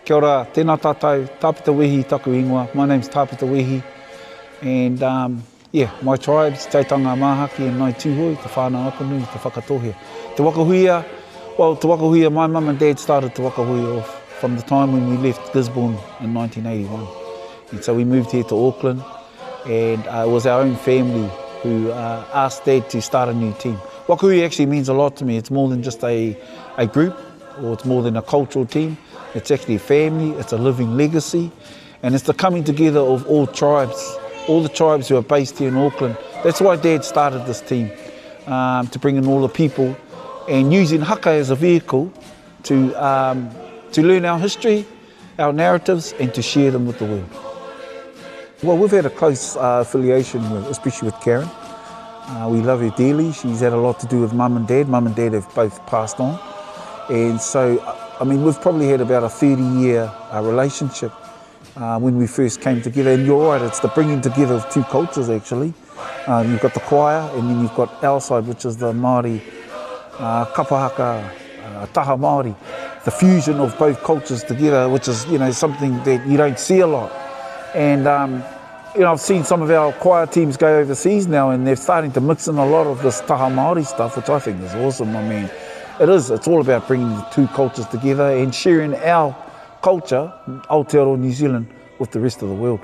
Kia ora, tēnā tātou, tāpeta wehi taku ingoa. My name's Tāpeta Wehi, and my tribes, Taitanga Māhaki and Nai Tūhoi, Te Whānau Apanui, Te Whakatohea. Te Waka Huia, well, Te Waka Huia, my mum and dad started Te Waka Huia off from the time when we left Gisborne in 1981. And so we moved here to Auckland, and it was our own family who asked Dad to start a new team. Waka Huia actually means a lot to me. It's more than just a group, or it's more than a cultural team. It's actually a family, it's a living legacy, and it's the coming together of all tribes, all the tribes who are based here in Auckland. That's why Dad started this team, to bring in all the people and using haka as a vehicle to learn our history, our narratives, and to share them with the world. Well, we've had a close affiliation, especially with Karen. We love her dearly. She's had a lot to do with Mum and Dad. Mum and Dad have both passed on. And so, I mean, we've probably had about a 30-year relationship when we first came together. And you're right, it's the bringing together of two cultures, actually. You've got the choir, and then you've got our side, which is the Māori kapa haka, taha Māori. The fusion of both cultures together, which is, something that you don't see a lot. And, I've seen some of our choir teams go overseas now, and they're starting to mix in a lot of this taha Māori stuff, which I think is awesome. I mean, it's all about bringing the two cultures together and sharing our culture, Aotearoa, New Zealand, with the rest of the world.